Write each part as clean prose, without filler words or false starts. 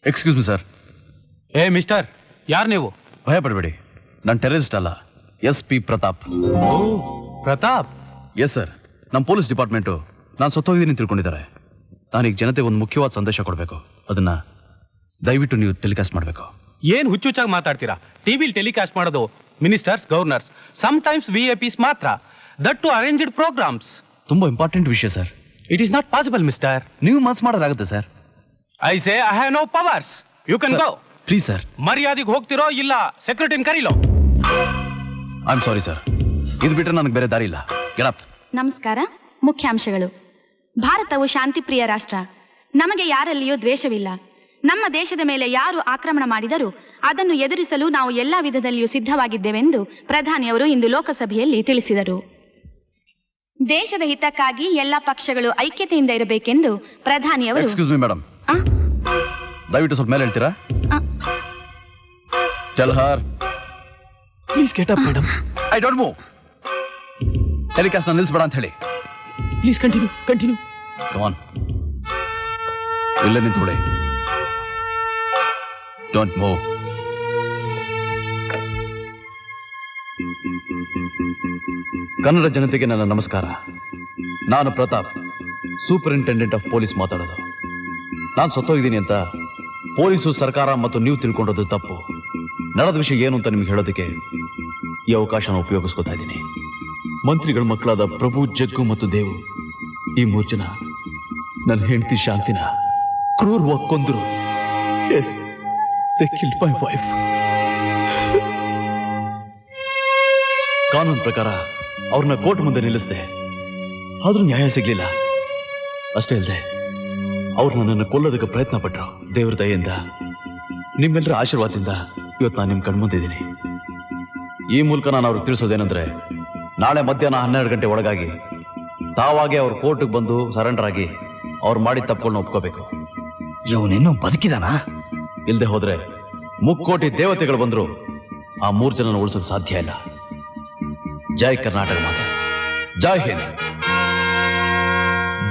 Excuse me sir. ಏ mister, ಯಾರು ನೀವು? ಭಯ ಪಡಬೇಡಿ, ನಾನು ಟೆರರಿಸ್ಟ್ ಅಲ್ಲ, SP ಪ್ರತಾಪ್. ಓ ಪ್ರತಾಪ್. ಎಸ್ ಸರ್, ನಮ್ಮ ಪೊಲೀಸ್ ಡಿಪಾರ್ಟ್ಮೆಂಟು ನಾನು ಸತ್ತೋಗಿದ್ದೀನಿ ತಿಳ್ಕೊಂಡಿದ್ದಾರೆ. ನಾನೀಗ ಜನತೆ ಒಂದು ಮುಖ್ಯವಾದ ಸಂದೇಶ ಕೊಡಬೇಕು. ಅದನ್ನ ದಯವಿಟ್ಟು ನೀವು ಟೆಲಿಕಾಸ್ಟ್ ಮಾಡಬೇಕು. ಏನ್ ಹುಚ್ಚುಚ್ಚಾಗಿ ಮಾತಾಡ್ತೀರಾ? ಟಿವಿಲಿ ಟೆಲಿಕಾಸ್ಟ್ ಮಾಡೋದು ministers, governors, some times VIPs ಮಾತ್ರ. That to arranged programmes. ತುಂಬಾ ಇಂಪಾರ್ಟೆಂಟ್ ವಿಷಯ sir. It is not possible mister. ನೀವು ಮಾಸ್ ಮಾಡೋದಾಗುತ್ತೆ sir. I say I have no powers. You can go. Please sir. ಮರ್ಯಾದೆಗೆ ಹೋಗ್ತಿರೋ ಇಲ್ಲ ಸೆಕ್ಯೂರಿಟಿನ ಕರೀಲೋ? ಐ ಆಮ್ ಸಾರಿ ಸರ್, ಇದು ಬಿಟ್ಟರೆ ನನಗೆ ಬೇರೆ ದಾರಿ ಇಲ್ಲ. ಗೆಟ್. ನಮಸ್ಕಾರ. ಮುಖ್ಯಾಂಶಗಳು. ಭಾರತವು ಶಾಂತಿಪ್ರಿಯ ರಾಷ್ಟ್ರ. ನಮಗೆ ಯಾರಲ್ಲಿಯೂ ದ್ವೇಷವಿಲ್ಲ. ನಮ್ಮ ದೇಶದ ಮೇಲೆ ಯಾರು ಆಕ್ರಮಣ ಮಾಡಿದರೂ ಅದನ್ನು ಎದುರಿಸಲು ನಾವು ಎಲ್ಲ ವಿಧದಲ್ಲಿಯೂ ಸಿದ್ಧವಾಗಿದ್ದೇವೆಂದು ಪ್ರಧಾನಿಯವರು ಇಂದು ಲೋಕಸಭೆಯಲ್ಲಿ ತಿಳಿಸಿದರು. ದೇಶದ ಹಿತಕ್ಕಾಗಿ ಎಲ್ಲ ಪಕ್ಷಗಳು ಐಕ್ಯತೆಯಿಂದ ಇರಬೇಕೆಂದು ಪ್ರಧಾನಿಯವರು. ಎಕ್ಸ್ಕ್ಯೂಸ್ ಮಿ ಮೇಡಮ್, ದಯವಿಟ್ಟು ಸ್ವಲ್ಪ ಮೇಲೆ ಹೇಳ್ತೀರಾ? Tell her please get up madam. I don't move. Telecast ನಿಲ್ಲಿಸಬೇಡ ಅಂತ ಹೇಳಿ. Please continue. ಕಮ್ ಆನ್, ಇಲ್ಲೇ ನಿಂತ್ಕೊಳ್ಳಿ. Don't move. ಕನ್ನಡ ಜನತೆಗೆ ನನ್ನ ನಮಸ್ಕಾರ. ನಾನು ಪ್ರತಾಪ್, ಸೂಪರಿಂಟೆಂಡೆಂಟ್ ಆಫ್ ಪೊಲೀಸ್ ಮಾತಾಡೋದು. ನಾನು ಸತ್ತೋಗಿದ್ದೀನಿ ಅಂತ ಪೊಲೀಸು, ಸರ್ಕಾರ ಮತ್ತು ನೀವು ತಿಳ್ಕೊಂಡದ್ದು ತಪ್ಪು. ನಡೆದ ವಿಷಯ ಏನು ಅಂತ ನಿಮ್ಗೆ ಹೇಳೋದಕ್ಕೆ ಈ ಅವಕಾಶನ ಉಪಯೋಗಿಸ್ಕೊತಾ ಇದ್ದೀನಿ. ಮಂತ್ರಿಗಳ ಮಕ್ಕಳಾದ ಪ್ರಭು, ಜಗ್ಗು ಮತ್ತು ದೇವು, ಈ 3 ಜನ ನನ್ನ ಹೆಂಡತಿ ಶಾಂತಿನ ಕ್ರೂರವಾಗಿ ಕೊಂದರು. Yes, they killed my wife. ಕಾನೂನು ಪ್ರಕಾರ ಅವ್ರನ್ನ ಕೋರ್ಟ್ ಮುಂದೆ ನಿಲ್ಲಿಸಿದೆ, ಆದ್ರೂ ನ್ಯಾಯ ಸಿಗ್ಲಿಲ್ಲ. ಅಷ್ಟೇ ಅಲ್ಲದೆ ಅವ್ರು ನನ್ನನ್ನು ಕೊಲ್ಲೋದಕ್ಕೆ ಪ್ರಯತ್ನ ಪಟ್ರು. ದೇವರ ದಯೆಯಿಂದ, ನಿಮ್ಮೆಲ್ಲರ ಆಶೀರ್ವಾದದಿಂದ ಇವತ್ತು ನಾನು ನಿಮ್ಮ ಕಣ್ಮುಂದಿದ್ದೀನಿ. ಈ ಮೂಲಕ ನಾನು ಅವ್ರಿಗೆ ತಿಳಿಸೋದೇನೆಂದ್ರೆ, ನಾಳೆ ಮಧ್ಯಾಹ್ನ 12 ಗಂಟೆ ಒಳಗಾಗಿ ತಾವಾಗೆ ಅವ್ರ ಕೋರ್ಟ್ಗೆ ಬಂದು ಸರೆಂಡರ್ ಆಗಿ ಅವ್ರು ಮಾಡಿದ ತಪ್ಪುಗಳನ್ನ ಒಪ್ಕೋಬೇಕು. ಇವನಿನ್ನೂ ಬದುಕಿದಾನ? ಇಲ್ಲದೆ ಹೋದ್ರೆ 3 ಕೋಟಿ ದೇವತೆಗಳು ಬಂದ್ರು ಆ 3 ಜನನ ಉಳಿಸೋಕೆ ಸಾಧ್ಯ ಇಲ್ಲ. ಜೈ ಕರ್ನಾಟಕ ಮಾತೆ, ಜೈ Hind.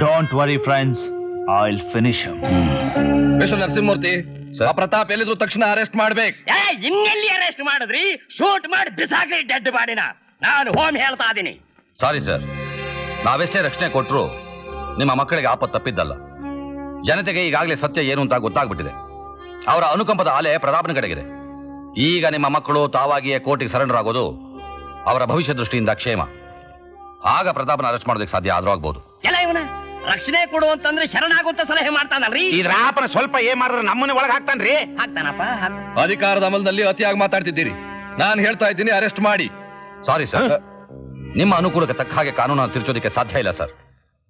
Don't worry friends, I will finish him. Mister Narasimhamurthy, ಆ ಪ್ರತಾಪ್ ಎಲ್ಲಿದ್ರು ತಕ್ಷಣ ಅರೆಸ್ಟ್ ಮಾಡ್ಬೇಕು. ಇನ್ನೆಲ್ಲಿ ಅರೆಸ್ಟ್ ಮಾಡಿದ್ರಿ? ಶೂಟ್ ಮಾಡಿ ಬಿಸಾಕ್ರಿ ಡೆಡ್ ಬಾಡಿನ. ನಾನು ಹೋಮ್ ಹೇಳ್ತಾ ಇದೀನಿ. ಸಾರಿ ಸರ್, ನಾವೆಷ್ಟೇ ರಕ್ಷಣೆ ಕೊಟ್ಟರು ನಿಮ್ಮ ಮಕ್ಕಳಿಗೆ ಆಪತ್ತು ತಪ್ಪಿದ್ದಲ್ಲ. ಜನತೆಗೆ ಈಗಾಗಲೇ ಸತ್ಯ ಏನು ಅಂತ ಗೊತ್ತಾಗ್ಬಿಟ್ಟಿದೆ. ಅವರ ಅನುಕಂಪದ ಅಲೆ ಪ್ರತಾಪ್ನ ಕಡೆಗಿದೆ. ಈಗ ನಿಮ್ಮ ಮಕ್ಕಳು ತಾವಾಗಿಯೇ ಕೋರ್ಟಿಗೆ ಸರೆಂಡರ್ ಆಗೋದು ಅವರ ಭವಿಷ್ಯ ದೃಷ್ಟಿಯಿಂದ ಕ್ಷೇಮ. ಆಗ ಪ್ರತಾಪ್ನ ಅರೆಸ್ಟ್ ಮಾಡೋದಕ್ಕೆ ಸಾಧ್ಯ ಆದ್ರೂ ಆಗ್ಬೋದು. ಎಲ್ಲ ಇವನ ರಕ್ಷಣೆ ಕೊಡು ಅಂತಂದ್ರೆ ಶರಣಾಗುವಂತ ಸಲಹೆ ಮಾಡ್ತಾನಲ್ರಿ. ಇದ್ರಾಪನ ಸ್ವಲ್ಪ ಏನ್ ಮಾಡಿದ್ರೆ ನಮ್ಮನ್ನ ಒಳಗೆ ಹಾಕ್ತಾನ್ರಿ. ಹಾಕ್ತಾನಪ್ಪ. ಅಧಿಕಾರದ ಅಮಲದಲ್ಲಿ ಅತಿಯಾಗಿ ಮಾತಾಡ್ತಿದ್ದೀರಿ. ನಾನು ಹೇಳ್ತಾ ಇದ್ದೀನಿ, ಅರೆಸ್ಟ್ ಮಾಡಿ. ಸಾರಿ ಸರ್, ನಿಮ್ಮ ಅನುಕೂಲಕ್ಕೆ ತಕ್ಕ ಹಾಗೆ ಕಾನೂನನ್ನು ತಿರುಚೋದಕ್ಕೆ ಸಾಧ್ಯ ಇಲ್ಲ sir.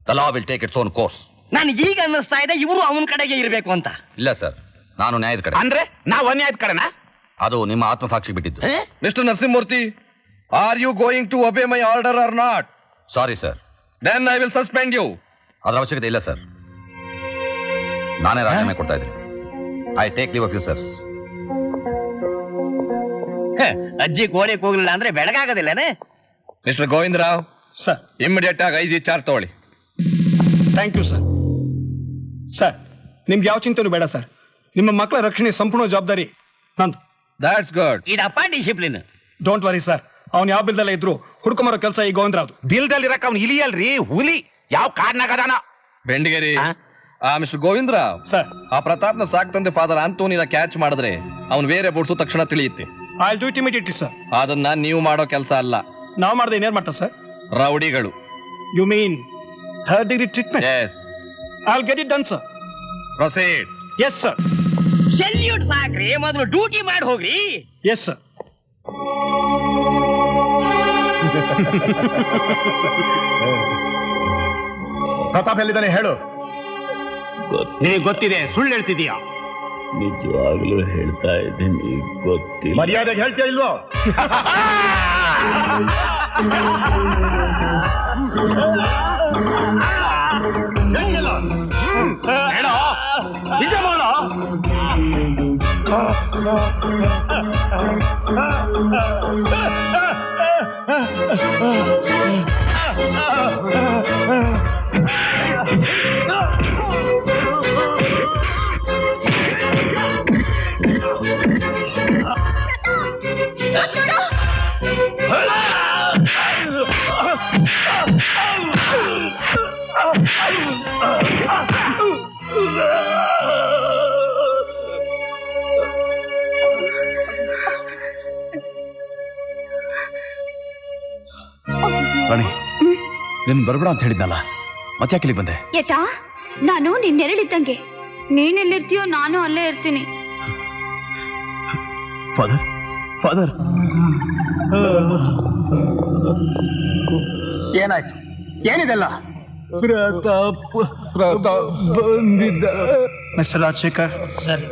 The law will take its own course. ನನಗೆ ಈಗ ಅನ್ನಿಸ್ತಾ ಇದೆ ಇವರು ಅವನ ಕಡೆಗೆ ಇರಬೇಕು ಅಂತ. ಇಲ್ಲ ಸರ್, ನಾನು ನ್ಯಾಯದ ಕಡೆ. ಅಂದ್ರೆ ನಾವು ಅನ್ಯಾಯದ ಕಡೆನಾ? ಅದು ನಿಮ್ಮ ಆತ್ಮಸಾಕ್ಷಿ ಬಿಟ್ಟಿದ್ದು. Mister Narasimhamurthy, are you going to obey my order or not? Sorry sir. Then I will suspend you. ಅದರ ಅವಶ್ಯಕತೆ ಇಲ್ಲ ಸರ್. ನಾನೇ ರಾಜೀನಾಮೆ ಕೊಡ್ತಾ ಇದ್ದೀನಿ. I take leave of you sirs. ಅಜ್ಜಿ ಕೋರಿಕ್ ಹೋಗ್ಲಿಲ್ಲ ಅಂದ್ರೆ ಬೆಳಗಾಗೋದಿಲ್ಲನೇ? ಮಿಸ್ಟರ್ ಗೋವಿಂದರಾವ್ ಸರ್, ಇಮಿಡಿಯೇಟ್ ಆಗಿ IG ಚಾರ್ಜ್ ತಗೊಳ್ಳಿ. Thank you sir. ಸರ್, ನಿಮ್ಗೆ ಯಾವ ಚಿಂತೆನೂ ಬೇಡ ಸರ್. ನಿಮ್ಮ ಮಕ್ಕಳ ರಕ್ಷಣೆ ಸಂಪೂರ್ಣ ಜವಾಬ್ದಾರಿ ನಂದು. That's good. ಇದಪ್ಪ ಡಿಸಿಪ್ಲಿನ್. Don't worry sir. ಅವ್ನು ಯಾವ ಬಿಲ್ದಲ್ಲೇ ಇದ್ರು ಹುಡ್ಕೊಂಬರೋ ಕೆಲಸ ಈ ಗೋವಿಂದರಾವ್ದು. ಬಿಲ್ದಲ್ಲಿ ಇರಕ್ ಅವ್ನು ಇಲಿಯಲ್ರಿ, ಹುಲಿ. ಯಾವ ಕಾರ್ನಾಗದಾನ? ಬೆಂಡಿಗೇರಿ. ಮಿಸ್ಟರ್ ಗೋವಿಂದರಾವ್ ಸರ್, ಆ ಪ್ರತಾಪ್ನ ಸಾಕ್ ತಂದೆ ಫಾದರ್ ಆಂಟೋನಿನ ಕ್ಯಾಚ್ ಮಾಡಿದ್ರೆ ಅವನು ಬೇರೆ ಬೋಡ್ಸು ತಕ್ಷಣ ತಿಳಿಯುತ್ತೆ. I will do it immediately sir. ಅದನ್ನ ನೀವು ಮಾಡೋ ಕೆಲಸ ಅಲ್ಲ, ನಾವು ಮಾಡಿದೆ ಇನ್ನೇನು ಮಾಡ್ತಾರೆ ಸರ್? ರೌಡಿಗಳು. You mean 3rd degree treatment? Yes. I'll get it done, sir. Proceed. Yes, sir. Salute ಸಾಕ್ರಿ, ಮೊದಲು ಡ್ಯೂಟಿ ಮಾಡಿ ಹೋಗ್ರಿ. Yes, sir. ಪ್ರತಾಪ್ ಎಲ್ಲಿದ್ದಾನೆ ಹೇಳು. ನಿನಗೆ ಗೊತ್ತಿದೆ, ಸುಳ್ಳು ಹೇಳ್ತಿದೀಯಾ? ನಿಜವಾಗ್ಲೂ ಹೇಳ್ತಾ ಇದ್ದೀನಿ, ಗೊತ್ತಿಲ್ಲ. ಮರ್ಯಾದೆಗೆ ಹೇಳ್ತೀಯ ಇಲ್ವೋ? ಹೇಳೋ, ನಿಜ ಮಾಡೋ. ನಿನ್ ಬರ್ಬೇಡ ಅಂತ ಹೇಳಿದ್ನಲ್ಲ ಮತ್ತೆ ಯಾಕೆ ಇಲ್ಲಿಗೆ ಬಂದೆ? ಏಟಾ, ನಾನು ನಿನ್ನೆರಳಿದ್ದಂಗೆ. ನೀನೆಲ್ಲಿರ್ತೀಯೋ ನಾನು ಅಲ್ಲೇ ಇರ್ತೀನಿ. ಫಾದರ್, ಫಾದರ್, ಏನಾಯ್ತು? ಏನಿದೆಲ್ಲ? ಬಂದಿದ್ದ. Mister Rajashekar sir,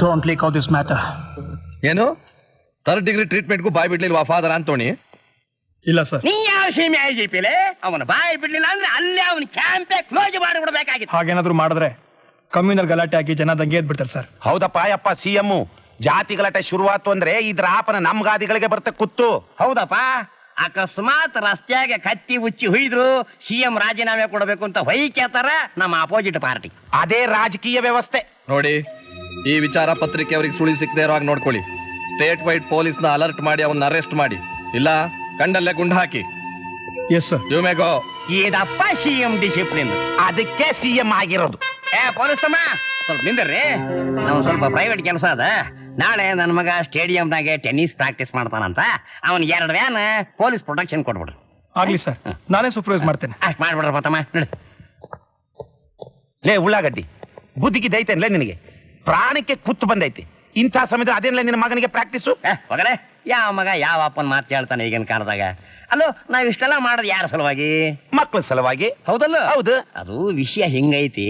don't leak out this matter. ಏನು 3rd ಡಿಗ್ರಿ ಟ್ರೀಟ್ಮೆಂಟ್ಗೂ ಬಾಯ್ ಬಿಡ್ಲಿಲ್ವಾ ಫಾದರ್ ಆಂಟೋನಿ? ಇಲ್ಲ ಸರ್. ನೀ ಯಾವ ಸೀಮೆ ಐಜಿಪಿಲೆ ಅವನ ಬಾಯಿ ಬಿಡ್ಲಿಲ್ಲ ಅಂದ್ರೆ ಅಲ್ಲೇ ಅವನ ಕ್ಯಾಂಪೇ ಕ್ಲೋಸ್ ಮಾಡಿಬಿಡ್ಬೇಕಾಗಿತ್ತು. ಹಾಗೇನಾದ್ರೂ ಮಾಡಿದ್ರೆ ಕಮ್ಯುನಲ್ ಗಲಾಟೆ ಆಗಿ ಜನ ದಂಗೆ ಎದ್ಬಿಡ್ತಾರೆ ಸರ್. ಹೌದಪ್ಪ ಯಪ್ಪ ಸಿಎಂ ಜಾತಿ ಗಲಾಟೆ ಶುರುವಾತು ಅಂದ್ರೆ ಇದ್ರ ಆಪನ ನಮ್ ಗಾದಿಗಳಿಗೆ ಬರುತ್ತೆ ಕುತ್ತು. ಹೌದಪ್ಪ, ಅಕಸ್ಮಾತ್ ರಸ್ತೆಯಾಗೆ ಕತ್ತಿ ಉಚ್ಚಿ ಹುಯ್ದ್ರು ಸಿಎಂ ರಾಜೀನಾಮೆ ಕೊಡಬೇಕು ಅಂತ ಹೊಯ್ಕೇತಾರ ನಮ್ಮ ಅಪೋಸಿಟ್ ಪಾರ್ಟಿ. ಅದೇ ರಾಜಕೀಯ ವ್ಯವಸ್ಥೆ. ನೋಡಿ, ಈ ವಿಚಾರ ಪತ್ರಿಕೆ ಅವರಿಗೆ ಸುಳಿ ಸಿಕ್ಕದೆ ಇರೋ ಹಾಗೆ ನೋಡ್ಕೊಳ್ಳಿ. ಸ್ಟೇಟ್ ವೈಡ್ ಪೊಲೀಸ್ನ ಅಲರ್ಟ್ ಮಾಡಿ ಅವನ್ನ ಅರೆಸ್ಟ್ ಮಾಡಿ, ಇಲ್ಲ ಕಂಡಲ್ಲೇ ಗುಂಡು ಹಾಕಿ. Yes sir. You may go. ಇದಪ್ಪ ಸಿಎಂ ಡಿಸಿಪ್ಲಿನ್. ಅದಕ್ಕೆ ಸಿಎಂ ಆಗಿರೋದು. ಪೊಲೀಸ್ ಅಮ್ಮ ಸ್ವಲ್ಪ ನಿಂದ್ರಿ, ನಾವು ಸ್ವಲ್ಪ ಪ್ರೈವೇಟ್ ಕೆಲಸ ಅದ. ನಾಳೆ ನನ್ನ ಮಗ ಸ್ಟೇಡಿಯಂನಾಗೆ ಟೆನ್ನಿಸ್ ಪ್ರಾಕ್ಟೀಸ್ ಮಾಡ್ತಾನಂತ, ಅವನ್ 2 ವ್ಯಾನ್ ಪೊಲೀಸ್ ಪ್ರೊಟೆಕ್ಷನ್ ಕೊಟ್ಬಿಡ್ರಿ. ಆಗ್ಲಿ ಸರ್, ನಾನೇ ಸೂಪರ್ವೈಸ್ ಮಾಡ್ತೇನೆ. ಅಷ್ಟ್ ಮಾಡ್ಬಿಡ್ರಪ್ಪ ತಮ್ಮ. ಲೇ ಉಳ್ಳಾಗಡ್ಡಿ, ಬುದ್ಧಿಗೆ ದೈತೇನ್ಲೇ ನಿನಗೆ? ಪ್ರಾಣಕ್ಕೆ ಕುತ್ತು ಬಂದೈತಿ. ಇಂಥ ಸಮಯದ ಅದೇನ್ಲೇ ನಿನ್ನ ಮಗನಿಗೆ ಪ್ರಾಕ್ಟೀಸು? ಹೋಗಲೇ, ಯಾವ ಮಗ ಯಾವ ಅಪ್ಪನ ಮಾತು ಹೇಳ್ತಾನೆ ಈಗಿನ ಕಾಲದಾಗ? ಅಲ್ಲೋ, ನಾವ್ ಇಷ್ಟೆಲ್ಲ ಮಾಡೋದು ಯಾರ ಸಲುವಾಗಿ? ಮಕ್ಕಳ ಸಲುವಾಗಿ. ಹೌದಲ್ಲ? ಹೌದು. ಅದು ವಿಷಯ ಹಿಂಗೈತಿ,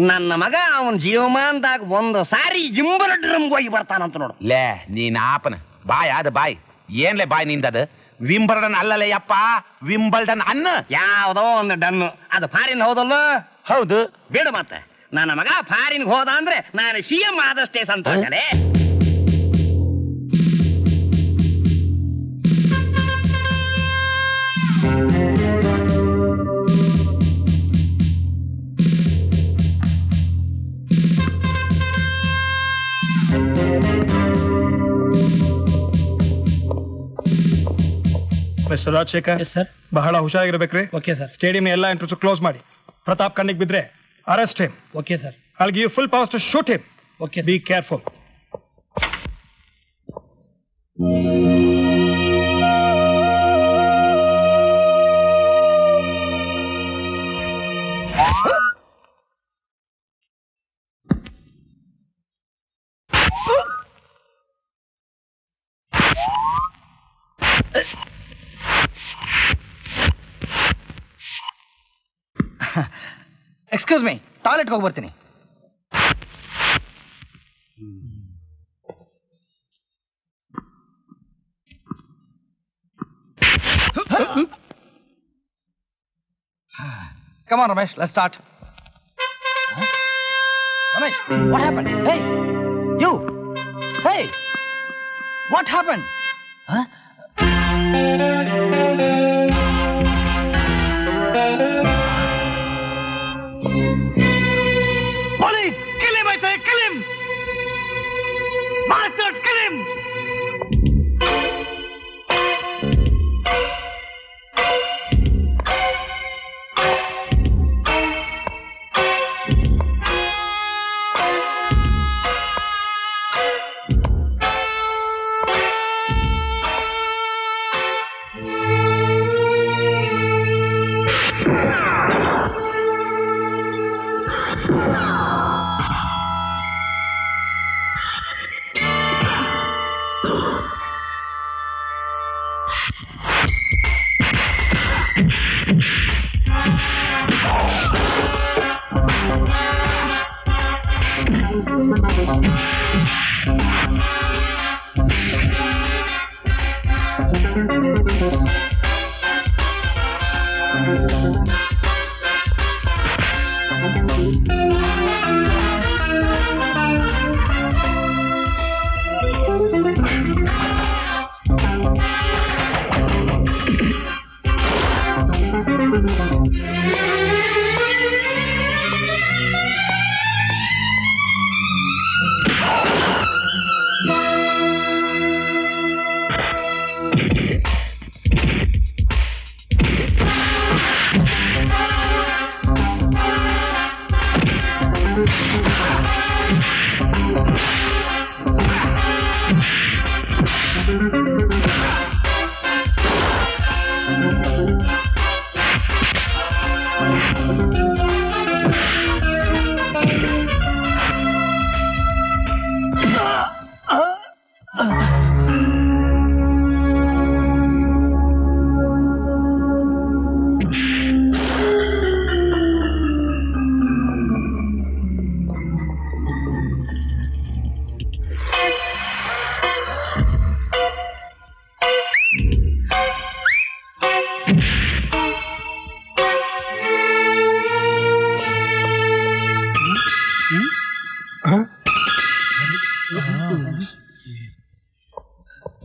ನನ್ನ ಮಗ ಅವನ ಜೀವಮಾನದಾಗ 1 ಸಾರಿ ಜಿಂಬರ ಡ್ರಮ್ ಹೋಗಿ ಬರ್ತಾನಂತ ನೋಡು. ಲೇ ನೀನ್ ಆಪನ ಬಾಯ್ ಅದ ಬಾಯ್. ಏನ್ಲೇ ಬಾಯ್ ನಿಂದದ? ವಿಂಬಲ್ಡನ್ ಅಲ್ಲಲೇ ಯಪ್ಪ, ವಿಂಬಲ್ಡನ್ ಅನ್ನ. ಯಾವ್ದೋ ಒಂದು ಡನ್ನು, ಅದು ಫಾರಿನ್ ಹೌದಲ್ಲ? ಹೌದು. ಬೇಡ ಮತ್ತೆ, ನನ್ನ ಮಗ ಫಾರಿನ್ ಹೋದ ಅಂದ್ರೆ ನಾನು ಸಿಎಂ ಆದಷ್ಟೇ ಸಂತೋಷನೇ. ಮಿಸ್ಟರ್ ರಾಜಶೇಖರ್ ಸರ್, ಬಹಳ ಹುಷಾರಾಗಿರ್ಬೇಕ್ರಿ. Okay sir. ಸ್ಟೇಡಿಯಂ ಎಲ್ಲ ಎಂಟ್ರೆನ್ಸ್ ಕ್ಲೋಸ್ ಮಾಡಿ. ಪ್ರತಾಪ್ ಕಣ್ಣಿಗೆ ಬಿದ್ರೆ arrest him. Okay sir. I'll give you full powers to shoot him. Okay. Be careful. Excuse me, ಟಾಯ್ಲೆಟ್ಗೆ ಹೋಗಿ ಬರ್ತೀನಿ. Come on, Ramesh, let's start. Ramesh, what happened? Hey, you! Hey! What happened? Huh? Police! Kill him, I say! Kill him! Bastards, kill him!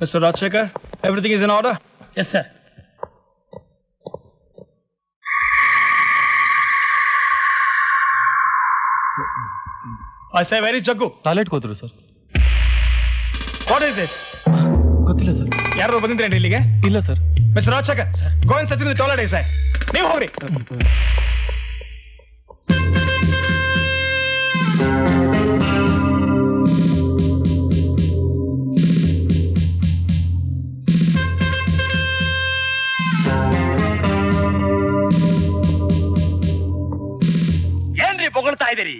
Mr. Rajshekar, everything is in order? Yes sir. I say, where is Jaggu? ಟಾಯ್ಲೆಟ್ಗೆ ಹೋದ್ರು sir. What is this? ಗೊತ್ತಿಲ್ಲ sir. ಯಾರು ಬಂದಿದ್ರೇನ್ರಿ ಇಲ್ಲಿಗೆ? ಇಲ್ಲ sir. Mr. Rajshekar, go and search in the toilet, sir. ನೀವು ಹೋಗ್ರಿ. ಏನ್ರಿ ಹೊಗಳ್ತಾ ಇದೀರಿ?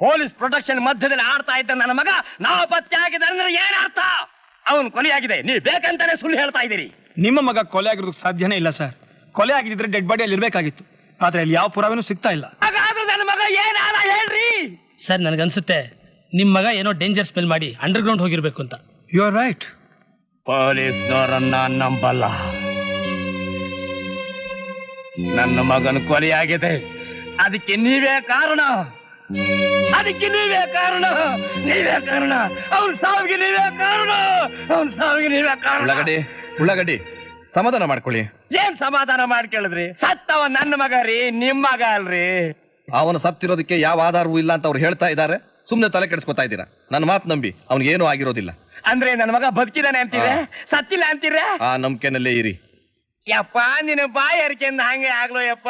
Police protection ಮಧ್ಯದಲ್ಲಿ ಆಡ್ತಾ ಇದ್ದ ನನ್ನ ಮಗ ನಾಪತ್ತೆ ಆಗಿದೆ ಅಂದ್ರೆ ಏನ್ ಅರ್ಥ? ಅವನು ಕೊಲೆಯಾಗಿದೆ, ನೀವು ಬೇಕಂತಾನೆ ಸುಳ್ಳು ಹೇಳ್ತಾ ಇದ್ದೀರಿ. ನಿಮ್ಮ ಮಗ ಕೊಲೆ ಆಗಿರೋದಕ್ಕೆ ಸಾಧ್ಯನೇ ಇಲ್ಲ ಸರ್. ಕೊಲೆ ಆಗಿದ್ರೆ ಡೆಡ್ ಬಾಡಿ ಅಲ್ಲಿ ಇರ್ಬೇಕಾಗಿತ್ತು. ಆದ್ರೆ ಅಲ್ಲಿ ಯಾವ ಪುರಾವೆನೂ ಸಿಗ್ತಾ ಇಲ್ಲ. ಹಾಗಾದ್ರೆ ನನ್ನ ಮಗ ಏನಾದ ಹೇಳ್ರಿ. ಸರ್ ನನಗನ್ಸುತ್ತೆ ನಿಮ್ಮ ಮಗ ಏನೋ ಡೇಂಜರ್ ಸ್ಮೆಲ್ ಮಾಡಿ ಅಂಡರ್ಗ್ರೌಂಡ್ ಹೋಗಿರ್ಬೇಕು ಅಂತ. You are right. ಪೊಲೀಸ್ನವರನ್ನ ನಂಬಲ್ಲ. ನನ್ನ ಮಗನ ಕೊಲೆಯಾಗಿದೆ, ಅದಕ್ಕೆ ನೀವೇ ಕಾರಣ. ಅದಕ್ಕೆ ನೀವೇ ಕಾರಣ, ನೀವೇ ಕಾರಣ. ಅವನ ಸಾವಿಗೆ ನೀವೇ ಕಾರಣ, ಅವನ ಸಾವಿಗೆ ನೀವೇ ಕಾರಣ. ಉಳ್ಳಾಗಡ್ಡಿ ಸಮಾಧಾನ ಮಾಡ್ಕೊಳ್ಳಿ. ಏನ್ ಸಮಾಧಾನ ಮಾಡ್ಕೇಳಿದ್ರಿ? ಸತ್ತವ ನನ್ನ ಮಗ ರೀ, ನಿಮ್ ಮಗ ಅಲ್ರಿ. ಅವನು ಸತ್ತಿರೋದಕ್ಕೆ ಯಾವ ಆಧಾರವೂ ಇಲ್ಲ ಅಂತ ಅವ್ರು ಹೇಳ್ತಾ ಇದ್ದಾರೆ. ಸುಮ್ನೆ ತಲೆ ಕೆಡಿಸ್ಕೊತಾ ಇದ್ದೀರಾ. ನನ್ನ ಮಾತು ನಂಬಿ, ಅವನಿಗೇನೂ ಆಗಿರೋದಿಲ್ಲ. ಅಂದ್ರೆ ನನ್ನ ಮಗ ಬದುಕಿದಾನೆ ಅಂತೀರ, ಸತ್ತಿಲ್ಲ ಅಂತೀರ? ಆ ನಂಬಿಕೆನಲ್ಲೇ ಇರಿ. ಯಪ್ಪ ನಿನ್ನ ಬಾಯಿ ಅರಿಕೆಂದ ಹಂಗೆ ಆಗ್ಲೋ ಯಪ್ಪ.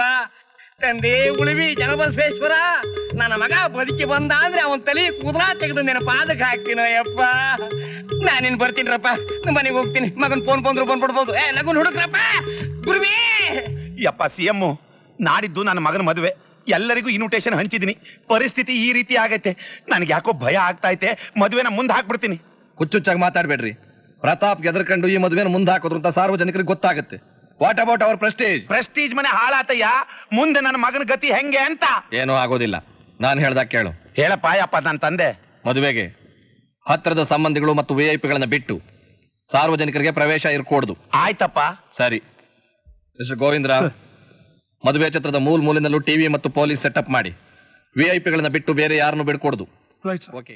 ತಂದೆ ಉಳಿವಿ ಜನಬಸವೇಶ್ವರ, ನನ್ನ ಮಗ ಬದುಕಿ ಬಂದ ಅಂದ್ರೆ ಅವನ್ ತಲೆ ಕೂದಲ ತೆಗೆದು ನಿನ್ನ ಪಾದಕ್ಕೆ ಹಾಕ್ತೀನೋ ಯಪ್ಪ. ನಾನಿನ್ ಬರ್ತೀನಿರಪ್ಪ, ನಿಮ್ಮ ಮನೆಗೆ ಹೋಗ್ತೀನಿ. ಮಗನ್ ಫೋನ್ ಬಂದ್ರು ಬಂದ್ಬಿಡ್ಬೋದು. ಲಗುನ್ ಹುಡುಕ್ರಪ್ಪ. ಗುರುವಿ ಯಪ್ಪ CM, ನಾಡಿದ್ದು ನನ್ನ ಮಗನ ಮದುವೆ, ಎಲ್ಲರಿಗೂ ಇನ್ವಿಟೇಷನ್ ಹಂಚಿದ್ದೀನಿ. ಪರಿಸ್ಥಿತಿ ಈ ರೀತಿ ಆಗೈತೆ, ನನಗೆ ಯಾಕೋ ಭಯ ಆಗ್ತಾ ಐತೆ. ಮದುವೆನ ಮುಂದೆ ಹಾಕ್ಬಿಡ್ತೀನಿ. ಹುಚ್ಚುಚ್ಚಾಗಿ ಮಾತಾಡ್ಬೇಡ್ರಿ. ಪ್ರತಾಪ್ ಗೆದರ್ಕೊಂಡು ಈ ಮದುವೆನ ಮುಂದೆ ಹಾಕೋದ್ರು ಅಂತ ಸಾರ್ವಜನಿಕರಿಗೆ ಗೊತ್ತಾಗುತ್ತೆ. What about our Prestige? Prestige ಮನೆ ಹಾಳಾತಯ್ಯ. ಮುಂದೆ ನನ್ನ ಮಗನ ಗತಿ ಹೆಂಗೆ ಅಂತ. ಏನೂ ಆಗೋದಿಲ್ಲ. ನಾನು ಹೇಳ್ದಾಗ ಕೇಳು. ಹೇಳಪ್ಪ ಯಪ್ಪ ನನ್ನ ತಂದೆ. ಮದುವೆಗೆ ಹತ್ತಿರದ ಸಂಬಂಧಿಗಳು ಮತ್ತು VIP ಗಳನ್ನ ಬಿಟ್ಟು ಸಾರ್ವಜನಿಕರಿಗೆ ಪ್ರವೇಶ ಇರ್ಕೂಡ್ದು. ಆಯ್ತಪ್ಪ. ಸರಿ ಮಿಸ್ಟರ್ ಗೋವಿಂದ್ರ, ಮದುವೆ ಚಿತ್ರದ ಮೂಲೆಯಲ್ಲೂ ಟಿವಿ ಮತ್ತು ಪೊಲೀಸ್ ಸೆಟಪ್ ಮಾಡಿ. VIP ಗಳನ್ನ ಬಿಟ್ಟು ಬೇರೆ ಯಾರನ್ನು ಬಿಡ್ಕೊಡ್ದು. Right, sir. ಓಕೆ.